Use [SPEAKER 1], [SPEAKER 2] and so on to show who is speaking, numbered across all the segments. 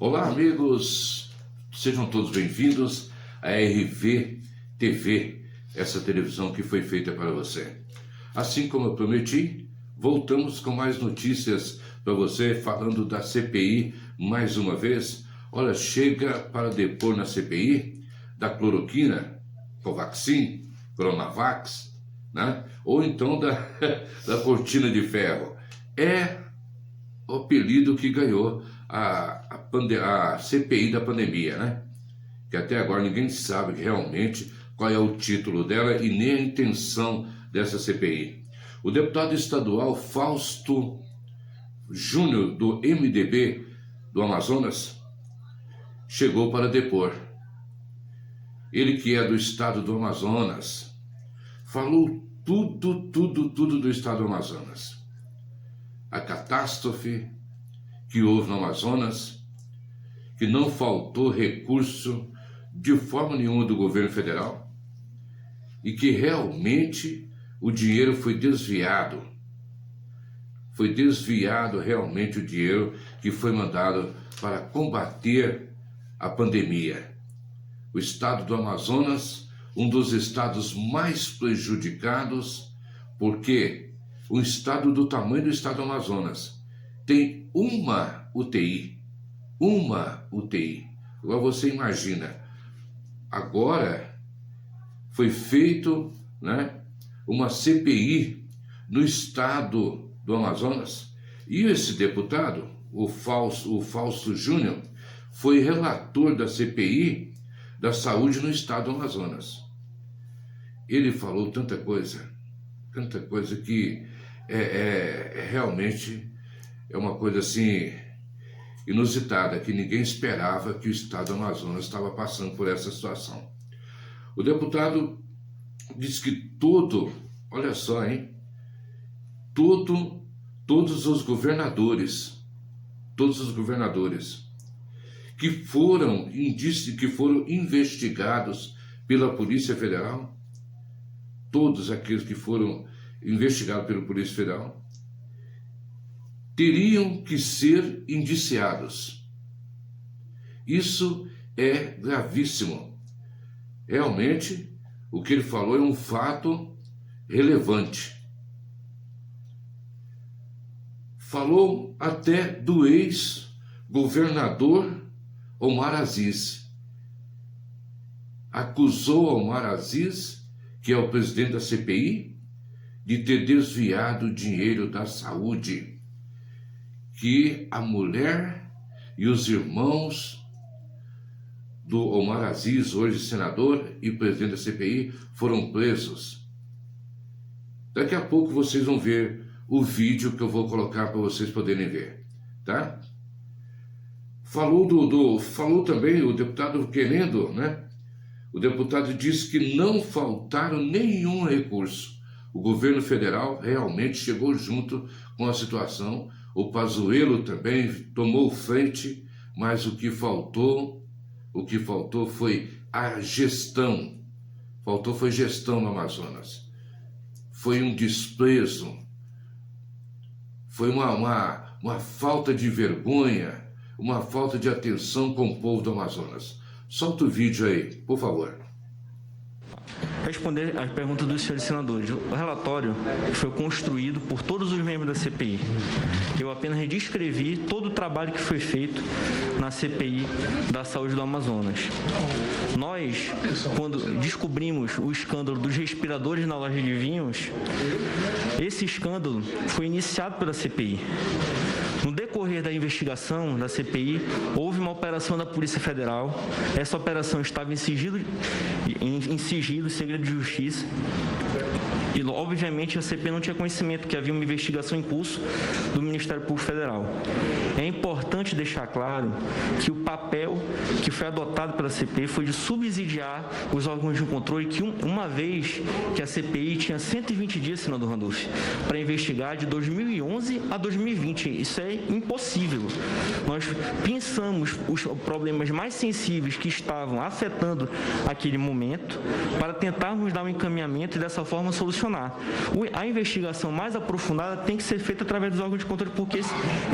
[SPEAKER 1] Olá, amigos, sejam todos bem-vindos à RV TV, essa televisão que foi feita para você. Assim como eu prometi, voltamos com mais notícias para você, falando da CPI mais uma vez. Olha, chega para depor na CPI da cloroquina, Covaxin, Coronavax, né? Ou então da cortina de ferro. É o apelido que ganhou a CPI da pandemia, né? Que até agora ninguém sabe realmente qual é o título dela e nem a intenção dessa CPI. O deputado estadual Fausto Júnior, do MDB do Amazonas, chegou para depor. Ele, que é do estado do Amazonas, falou tudo do estado do Amazonas. A catástrofe que houve no Amazonas, que não faltou recurso de forma nenhuma do governo federal e que realmente o dinheiro foi desviado. Foi desviado realmente o dinheiro que foi mandado para combater a pandemia. O estado do Amazonas, um dos estados mais prejudicados, porque um estado do tamanho do estado do Amazonas tem uma UTI. Agora você imagina, agora foi feito, né, uma CPI no estado do Amazonas, e esse deputado, o Fausto Júnior, foi relator da CPI da saúde no estado do Amazonas. Ele falou tanta coisa que realmente é uma coisa assim inusitada, que ninguém esperava que o estado do Amazonas estava passando por essa situação. O deputado disse que olha só, hein? Todos os governadores que foram investigados pela Polícia Federal, todos aqueles que foram investigados pela Polícia Federal, teriam que ser indiciados. Isso é gravíssimo. Realmente, o que ele falou é um fato relevante. Falou até do ex-governador Omar Aziz. Acusou Omar Aziz, que é o presidente da CPI, de ter desviado dinheiro da saúde, que a mulher e os irmãos do Omar Aziz, hoje senador e presidente da CPI, foram presos. Daqui a pouco vocês vão ver o vídeo que eu vou colocar para vocês poderem ver, tá? Falou também o deputado querendo, né? O deputado disse que não faltaram nenhum recurso. O governo federal realmente chegou junto com a situação. O Pazuello também tomou frente, mas o que faltou foi a gestão. Foi gestão no Amazonas. Foi um desprezo. Foi uma falta de vergonha, uma falta de atenção com o povo do Amazonas. Solta o vídeo aí, por favor.
[SPEAKER 2] Responder às perguntas dos senhores senadores. O relatório foi construído por todos os membros da CPI. Eu apenas descrevi todo o trabalho que foi feito na CPI da saúde do Amazonas. Nós, quando descobrimos o escândalo dos respiradores na loja de vinhos, esse escândalo foi iniciado pela CPI. No decorrer da investigação da CPI, houve uma operação da Polícia Federal. Essa operação estava em sigilo, segredo de justiça. E, obviamente, a CPI não tinha conhecimento que havia uma investigação em curso do Ministério Público Federal. É importante deixar claro que o papel que foi adotado pela CPI foi de subsidiar os órgãos de controle, que uma vez que a CPI tinha 120 dias, senador Randolph, para investigar de 2011 a 2020. Isso é impossível. Nós pensamos os problemas mais sensíveis que estavam afetando aquele momento para tentarmos dar um encaminhamento e, dessa forma, solucionar. funcionar. A investigação mais aprofundada tem que ser feita através dos órgãos de controle, porque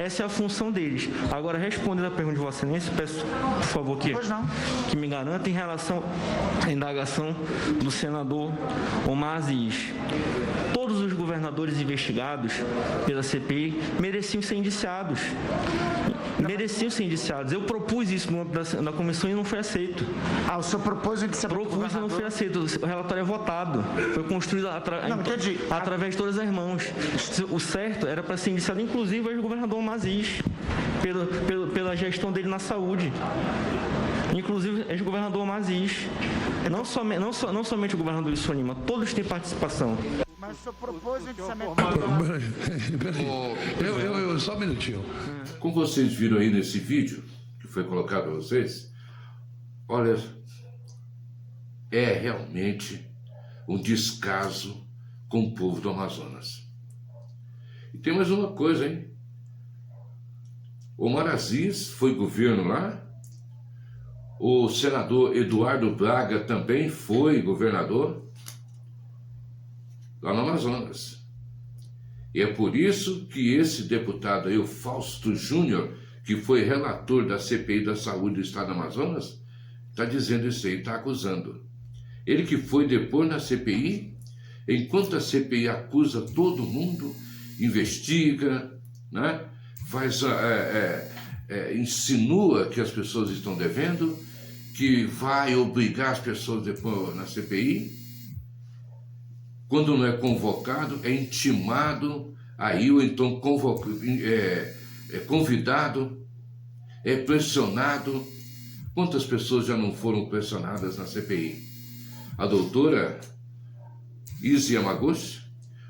[SPEAKER 2] essa é a função deles. Agora, respondendo a pergunta de Vossa Excelência, peço, por favor, que me garanta em relação à indagação do senador Omar Aziz. Todos os governadores investigados pela CPI mereciam ser indiciados. Mereciam ser indiciados. Eu propus isso na comissão e não foi aceito.
[SPEAKER 3] O senhor propôs o indiciamento do
[SPEAKER 2] Propus e não foi aceito. O relatório é votado. Foi construído através de todas as mãos. O certo era para ser indiciado, inclusive, o ex-governador Omar Aziz, pela gestão dele na saúde. Inclusive, ex-governador Omar Aziz. Não somente o governador Wilson Lima, todos têm participação.
[SPEAKER 3] Mas o senhor propôs o indiciamento
[SPEAKER 4] Eu só um minutinho.
[SPEAKER 1] Como vocês viram aí nesse vídeo, que foi colocado para vocês, olha, é realmente um descaso com o povo do Amazonas. E tem mais uma coisa, hein? Omar Aziz foi governo lá, o senador Eduardo Braga também foi governador lá no Amazonas. E é por isso que esse deputado aí, o Fausto Júnior, que foi relator da CPI da Saúde do Estado do Amazonas, está dizendo isso aí, está acusando. Ele que foi depor na CPI, enquanto a CPI acusa todo mundo, investiga, né? Insinua que as pessoas estão devendo, que vai obrigar as pessoas a depor na CPI. Quando não é convocado, é intimado, aí ou então convidado, é pressionado. Quantas pessoas já não foram pressionadas na CPI? A doutora Izzy Yamaguchi,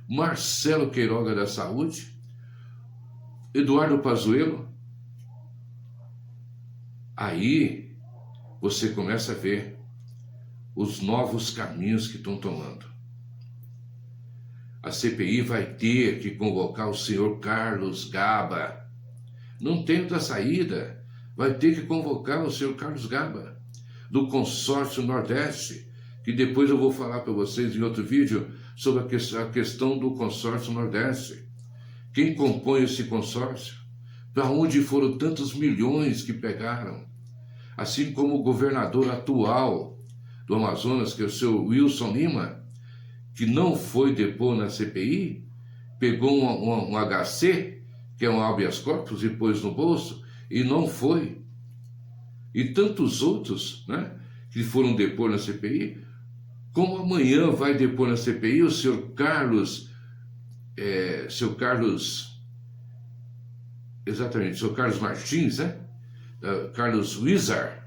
[SPEAKER 1] Marcelo Queiroga da Saúde, Eduardo Pazuello. Aí você começa a ver os novos caminhos que estão tomando. A CPI vai ter que convocar o senhor Carlos Gaba. Não tem outra saída. Vai ter que convocar o senhor Carlos Gaba, do Consórcio Nordeste, que depois eu vou falar para vocês em outro vídeo sobre a questão do Consórcio Nordeste. Quem compõe esse consórcio? Para onde foram tantos milhões que pegaram? Assim como o governador atual do Amazonas, que é o seu Wilson Lima, que não foi depor na CPI, pegou um HC, que é um habeas corpus, e pôs no bolso, e não foi. E tantos outros, né, que foram depor na CPI, como amanhã vai depor na CPI o senhor Carlos, senhor Carlos Martins, né? Carlos Wizard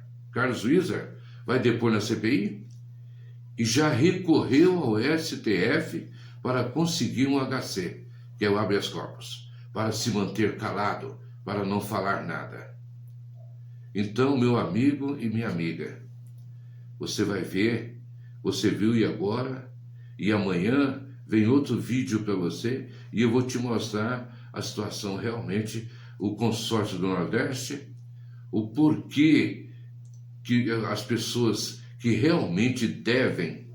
[SPEAKER 1] vai depor na CPI, e já recorreu ao STF para conseguir um HC, que é o habeas corpus, para se manter calado, para não falar nada. Então, meu amigo e minha amiga, você vai ver, você viu e agora, e amanhã vem outro vídeo para você, e eu vou te mostrar a situação realmente, o consórcio do Nordeste, o porquê que as pessoas que realmente devem,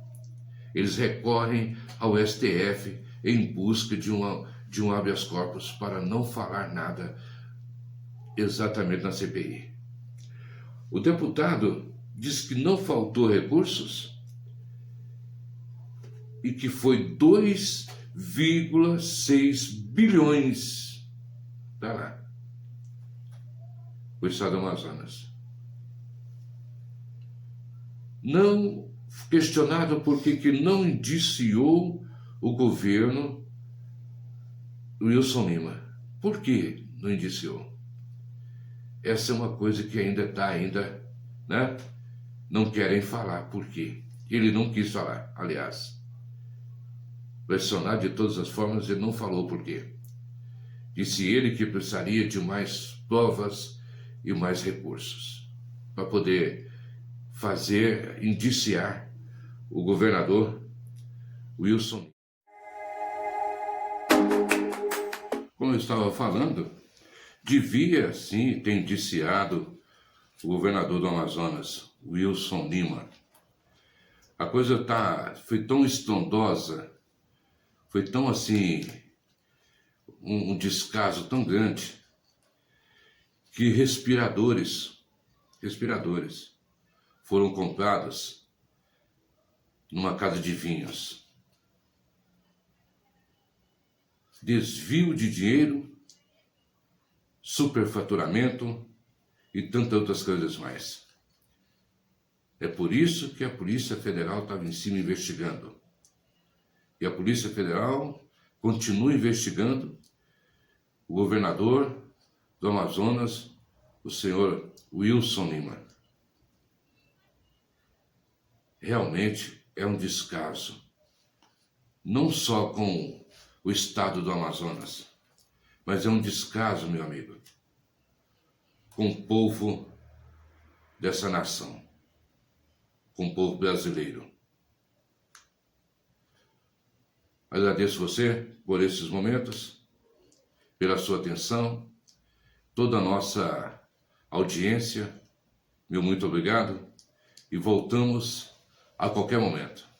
[SPEAKER 1] eles recorrem ao STF em busca de um habeas corpus para não falar nada exatamente na CPI. O deputado diz que não faltou recursos e que foi 2,6 bilhões para lá, o Estado do Amazonas. Não questionado por que não indiciou o governo Wilson Lima. Por que não indiciou? Essa é uma coisa que ainda está, né? Não querem falar por quê. Ele não quis falar, aliás. Pressionado de todas as formas, ele não falou por quê. Disse ele que precisaria de mais provas e mais recursos para poder indiciar o governador Wilson. Como eu estava falando, devia sim ter indiciado o governador do Amazonas, Wilson Lima. A coisa foi tão estrondosa, Foi tão assim, um descaso tão grande, que respiradores foram comprados numa casa de vinhos. Desvio de dinheiro, superfaturamento e tantas outras coisas mais. É por isso que a Polícia Federal estava em cima investigando. E a Polícia Federal continua investigando o governador do Amazonas, o senhor Wilson Lima. Realmente é um descaso, não só com o estado do Amazonas, mas é um descaso, meu amigo, com o povo dessa nação, com o povo brasileiro. Agradeço você por esses momentos, pela sua atenção, toda a nossa audiência, meu muito obrigado, e voltamos a qualquer momento.